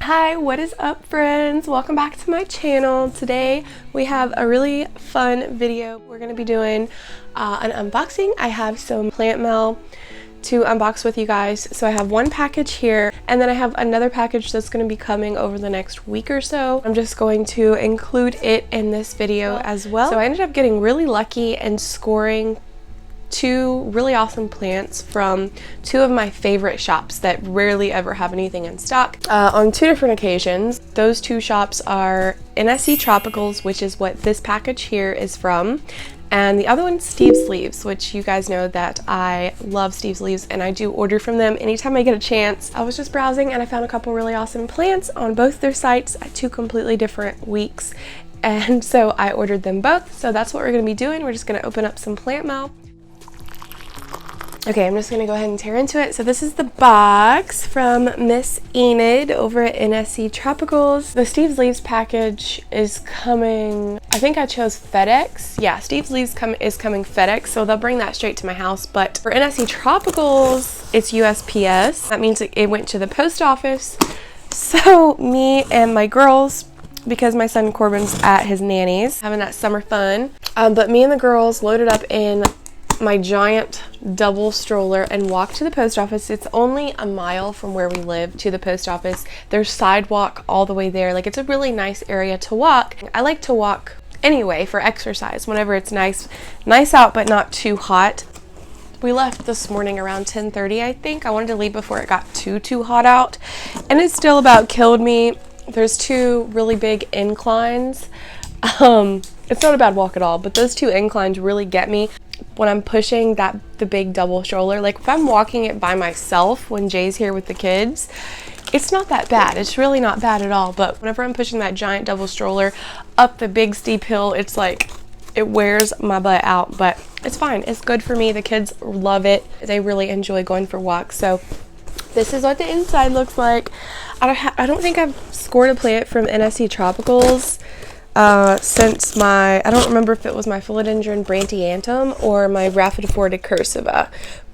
Hi, what is up, friends? Welcome back to my channel. Today we have a really fun video. We're going to be doing an unboxing. I have some plant mail to unbox with you guys. So I have one package here, and then I have another package that's going to be coming over the next week or so. I'm just going to include it in this video as well. So I ended up getting really lucky and scoring two really awesome plants from two of my favorite shops that rarely ever have anything in stock on two different occasions. Those two shops are NSE Tropicals, which is what this package here is from, and the other one's stevesleaves, which you guys know that I love stevesleaves and I do order from them anytime I get a chance. I was just browsing and I found a couple really awesome plants on both their sites at two completely different weeks, and so I ordered them both. So that's what we're going to be doing. We're just going to open up some plant mail. Okay, I'm just gonna go ahead and tear into it. So this is the box from Miss Enid over at NSE Tropicals. The stevesleaves package is coming, I think I chose FedEx. Yeah, stevesleaves is coming FedEx, so they'll bring that straight to my house. But for NSE Tropicals, it's USPS. That means it went to the post office. So me and my girls, because my son Corbin's at his nanny's having that summer fun, but me and the girls loaded up in my giant double stroller and walked to the post office. It's only a mile from where we live to the post office. There's sidewalk all the way there. Like, it's a really nice area to walk. I like to walk anyway for exercise whenever it's nice out but not too hot. We left this morning around 10:30, I think. I wanted to leave before it got too hot out, and it still about killed me. There's two really big inclines. It's not a bad walk at all, but those two inclines really get me when I'm pushing the big double stroller. Like, if I'm walking it by myself when Jay's here with the kids, it's not that bad. It's really not bad at all. But whenever I'm pushing that giant double stroller up the big steep hill, it's like it wears my butt out, but it's fine. It's good for me. The kids love it. They really enjoy going for walks. So this is what the inside looks like. I don't think I've scored a plant from NSE Tropicals since I don't remember if it was my philodendron brantiantum or my rhaphidophorida cursiva,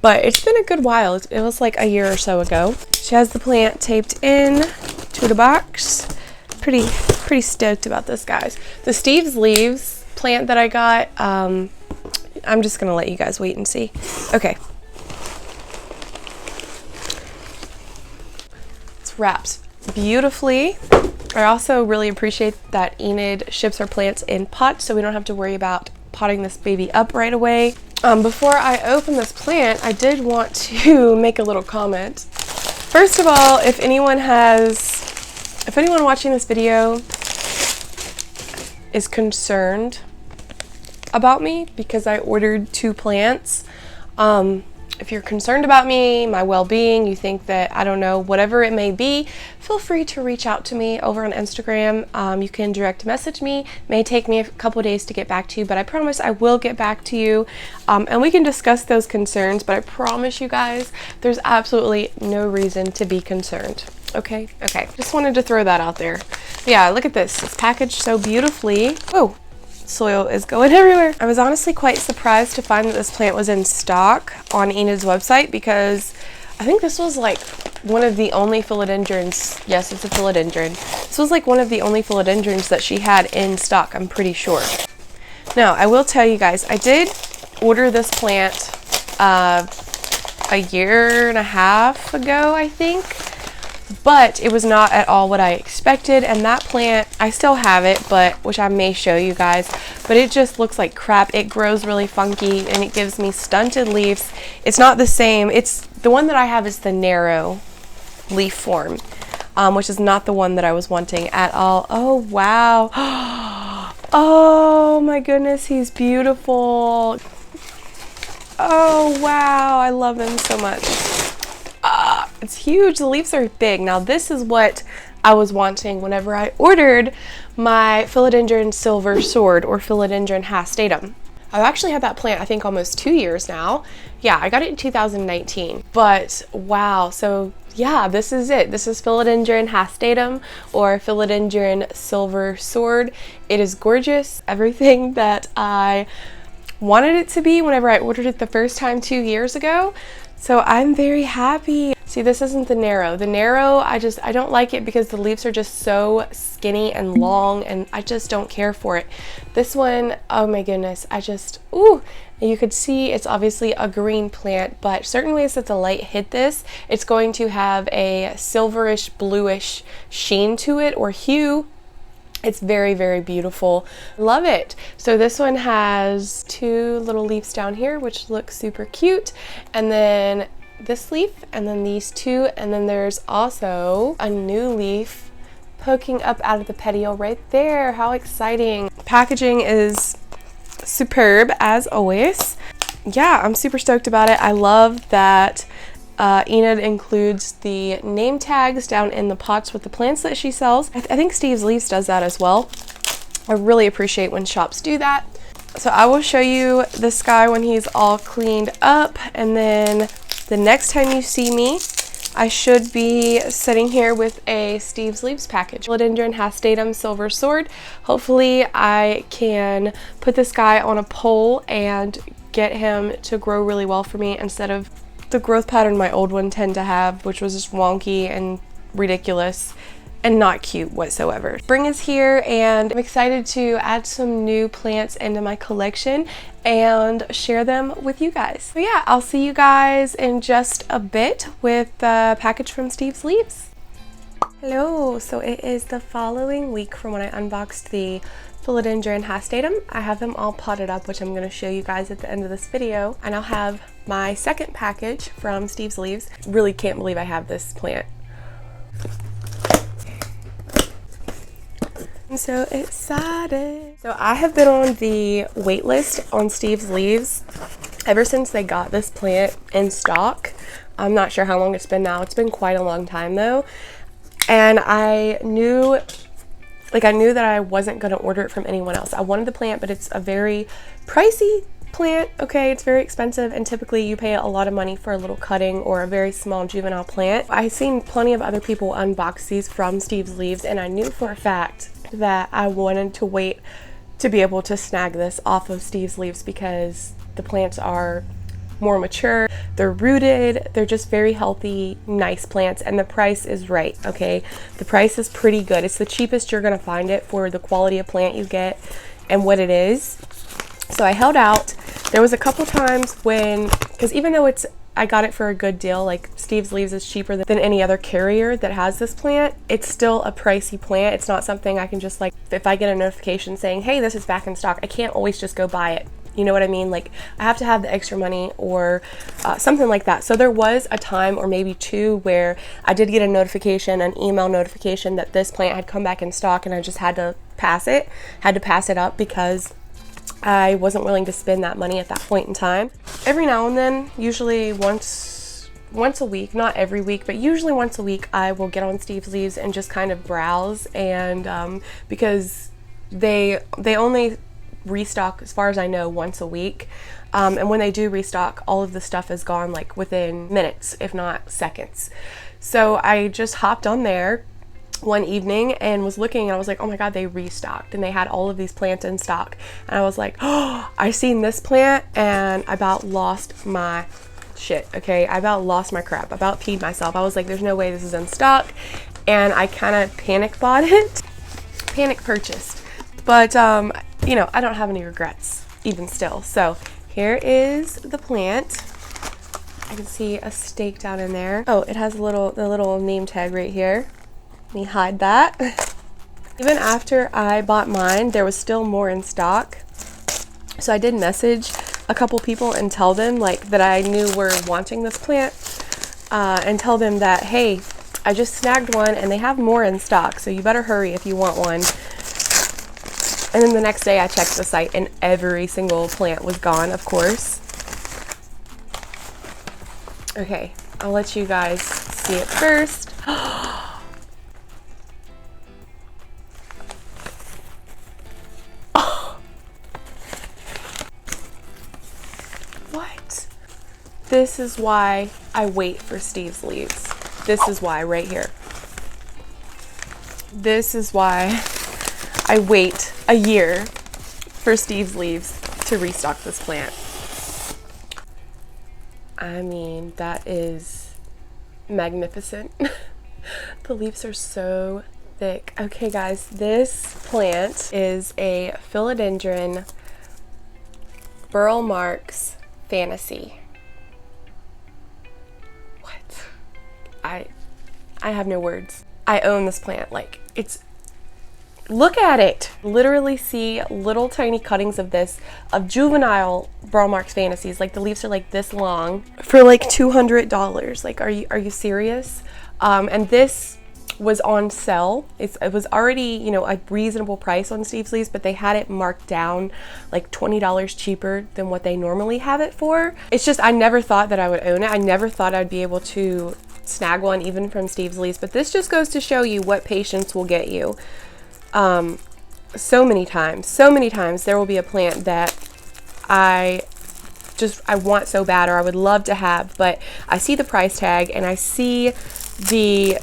but it's been a good while. It was like a year or so ago. She has the plant taped in to the box. Pretty stoked about this, guys. The stevesleaves plant that I got, I'm just gonna let you guys wait and see. Okay. It's wrapped beautifully. I also really appreciate that Enid ships her plants in pots, so we don't have to worry about potting this baby up right away. Before I open this plant, I did want to make a little comment. First of all, if anyone watching this video is concerned about me because I ordered two plants, if you're concerned about me, my well-being, you think that, I don't know, whatever it may be, feel free to reach out to me over on Instagram. You can direct message me. It may take me a couple days to get back to you, but I promise I will get back to you. And we can discuss those concerns, but I promise you guys, there's absolutely no reason to be concerned. Okay? Okay. Just wanted to throw that out there. Yeah, look at this. It's packaged so beautifully. Whoa. Soil is going everywhere. I was honestly quite surprised to find that this plant was in stock on Enid's website, because I think this was like one of the only philodendrons. Yes, it's a philodendron. This was like one of the only philodendrons that she had in stock, I'm pretty sure. Now, I will tell you guys, I did order this plant a year and a half ago, I think. But it was not at all what I expected, and that plant, I still have it, which I may show you guys, but it just looks like crap. It grows really funky and it gives me stunted leaves. It's not the same. It's the one that I have is the narrow leaf form, which is not the one that I was wanting at all. Oh wow. Oh my goodness, he's beautiful. Oh wow, I love him so much. It's huge. The leaves are big. Now this is what I was wanting whenever I ordered my philodendron silver sword or philodendron hastatum. I've actually had that plant I think almost 2 years now. Yeah, I got it in 2019. But wow, so yeah, this is it. This is philodendron hastatum or philodendron silver sword. It is gorgeous. Everything that I wanted it to be whenever I ordered it the first time 2 years ago. So I'm very happy. See, this isn't the narrow. The narrow, I don't like it because the leaves are just so skinny and long, and I just don't care for it. This one, oh my goodness, ooh, you could see it's obviously a green plant, but certain ways that the light hit this, it's going to have a silverish, bluish sheen to it, or hue. It's very, very beautiful. Love it. So this one has 2 little leaves down here, which look super cute. And then this leaf, and then these 2, and then there's also a new leaf poking up out of the petiole right there. How exciting. Packaging is superb as always. Yeah, I'm super stoked about it. I love that Enid includes the name tags down in the pots with the plants that she sells. I think Steve's Leaves does that as well. I really appreciate when shops do that. So I will show you this guy when he's all cleaned up, and then the next time you see me, I should be sitting here with a Steve's Leaves package. Philodendron Hastatum Silver Sword. Hopefully I can put this guy on a pole and get him to grow really well for me instead of the growth pattern my old one tend to have, which was just wonky and ridiculous and not cute whatsoever. Spring is here, and I'm excited to add some new plants into my collection and share them with you guys. So yeah, I'll see you guys in just a bit with the package from Steve's Leaves. Hello, so it is the following week from when I unboxed the Philodendron Hastatum. I have them all potted up, which I'm going to show you guys at the end of this video. And I'll have my second package from Steve's Leaves. Really can't believe I have this plant. I'm so excited. So I have been on the wait list on Steve's Leaves ever since they got this plant in stock. I'm not sure how long it's been now. It's been quite a long time though. And I knew that I wasn't going to order it from anyone else. I wanted the plant, but it's a very pricey plant. Okay, it's very expensive, and typically you pay a lot of money for a little cutting or a very small juvenile plant. I've seen plenty of other people unbox these from Steve's Leaves, and I knew for a fact that I wanted to wait to be able to snag this off of Steve's Leaves because the plants are more mature, they're rooted, they're just very healthy, nice plants, and the price is right, okay? The price is pretty good. It's the cheapest you're gonna find it for the quality of plant you get and what it is. So I held out. There was a couple times when, because even though I got it for a good deal, like Steve's Leaves is cheaper than any other carrier that has this plant, it's still a pricey plant. It's not something I can just like, if I get a notification saying, hey, this is back in stock, I can't always just go buy it. You know what I mean? Like, I have to have the extra money or something like that. So there was a time, or maybe 2, where I did get a notification, an email notification that this plant had come back in stock, and I just had to pass it up because I wasn't willing to spend that money at that point in time. Every now and then, usually once a week, not every week, but usually once a week, I will get on Steve's Leaves and just kind of browse, and because they only restock, as far as I know, once a week, and when they do restock, all of the stuff is gone like within minutes, if not seconds. So I just hopped on there one evening and was looking, and I was like, oh my god, they restocked, and they had all of these plants in stock, and I was like, oh, I seen this plant, and I about lost my shit. Okay, I about lost my crap, I about peed myself. I was like, there's no way this is in stock, and I kind of panic bought it, panic purchased, but you know, I don't have any regrets even still. So here is the plant. I can see a stake down in there. Oh, it has the little name tag right here. Let me hide that. Even after I bought mine, there was still more in stock. So I did message a couple people and tell them like that I knew were wanting this plant, and tell them that, hey, I just snagged one and they have more in stock, so you better hurry if you want one. And then the next day I checked the site and every single plant was gone, of course. Okay, I'll let you guys see it first. What? This is why I wait for Steve's Leaves. This is why right here. This is why I wait a year for Steve's Leaves to restock this plant. I mean, that is magnificent. The leaves are so thick. Okay guys, this plant is a philodendron burl marks fantasy. What? I have no words. I own this plant. Like, it's, look at it. Literally see little tiny cuttings of this, of juvenile burl marks fantasies. Like, the leaves are like this long for like $200. Like, are you serious? And this was on sale. It was already, you know, a reasonable price on Steve's Leaves, but they had it marked down like $20 cheaper than what they normally have it for. It's just, I never thought that I would own it. I never thought I'd be able to snag one even from Steve's Leaves, but this just goes to show you what patience will get you. So many times there will be a plant that I want so bad, or I would love to have, but I see the price tag and I see these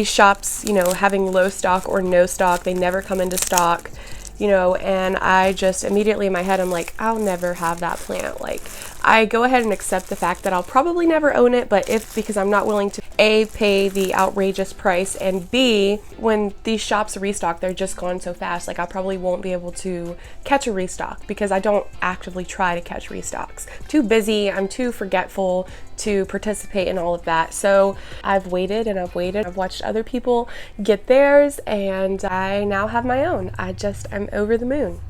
shops, you know, having low stock or no stock. They never come into stock, you know, and I just immediately in my head, I'm like, I'll never have that plant. Like, I go ahead and accept the fact that I'll probably never own it, but because I'm not willing to A, pay the outrageous price, and B, when these shops restock, they're just gone so fast. Like, I probably won't be able to catch a restock because I don't actively try to catch restocks. Too busy, I'm too forgetful to participate in all of that. So I've waited and I've waited. I've watched other people get theirs and I now have my own. I'm over the moon.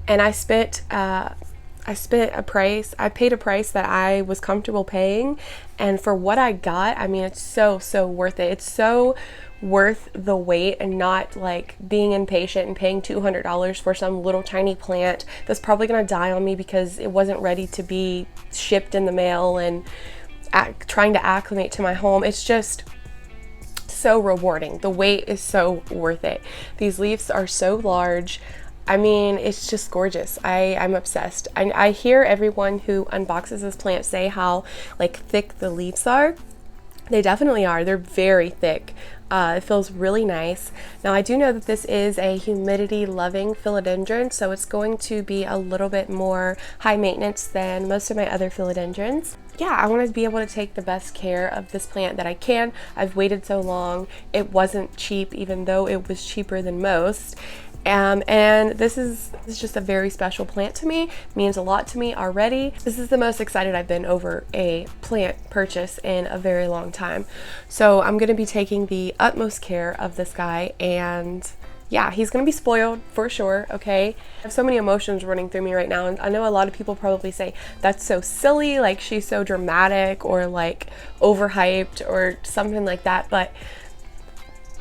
And I paid a price that I was comfortable paying, and for what I got, I mean, it's so worth it. It's so worth the wait and not like being impatient and paying $200 for some little tiny plant that's probably gonna die on me because it wasn't ready to be shipped in the mail and trying to acclimate to my home. It's just so rewarding. The wait is so worth it. These leaves are so large. I mean, it's just gorgeous. I'm obsessed. I hear everyone who unboxes this plant say how like thick the leaves are. They definitely are. They're very thick. It feels really nice. Now, I do know that this is a humidity loving philodendron, so it's going to be a little bit more high maintenance than most of my other philodendrons. Yeah, I want to be able to take the best care of this plant that I can. I've waited so long. It wasn't cheap, even though it was cheaper than most. And this is just a very special plant to me. It means a lot to me already. This is the most excited I've been over a plant purchase in a very long time. So I'm going to be taking the utmost care of this guy, and yeah, he's going to be spoiled for sure, okay? I have so many emotions running through me right now, and I know a lot of people probably say, that's so silly, like she's so dramatic or like overhyped or something like that, but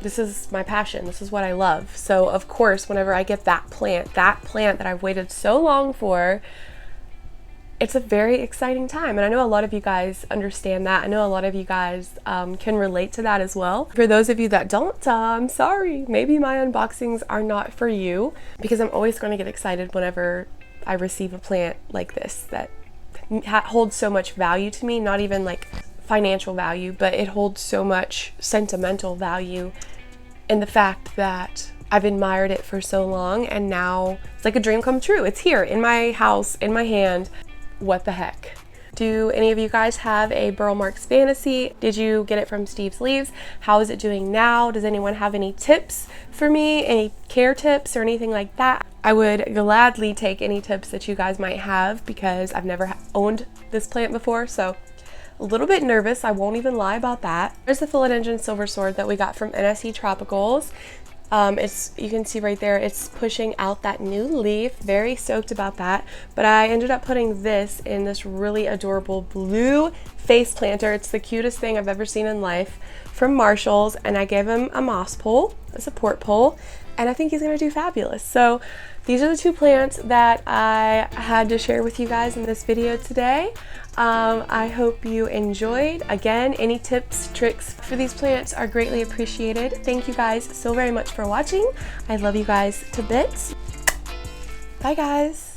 this is my passion. This is what I love. So of course, whenever I get that plant that I've waited so long for, it's a very exciting time. And I know a lot of you guys understand that. I know a lot of you guys can relate to that as well. For those of you that don't, I'm sorry. Maybe my unboxings are not for you, because I'm always going to get excited whenever I receive a plant like this that holds so much value to me, not even like financial value, but it holds so much sentimental value in the fact that I've admired it for so long, and now it's like a dream come true. It's here in my house, in my hand. What the heck? Do any of you guys have a Burl Marks fantasy? Did you get it from Steve's Leaves? How is it doing now? Does anyone have any tips for me? Any care tips or anything like that? I would gladly take any tips that you guys might have, because I've never owned this plant before, so a little bit nervous, I won't even lie about that. There's the philodendron silver sword that we got from NSE Tropicals. You can see right there, it's pushing out that new leaf. Very stoked about that. But I ended up putting this in this really adorable blue face planter. It's the cutest thing I've ever seen in life, from Marshall's, and I gave him a moss pole, a support pole, and I think he's gonna do fabulous. So these are the two plants that I had to share with you guys in this video today. I hope you enjoyed. Again, any tips, tricks for these plants are greatly appreciated. Thank you guys so very much for watching. I love you guys to bits. Bye guys.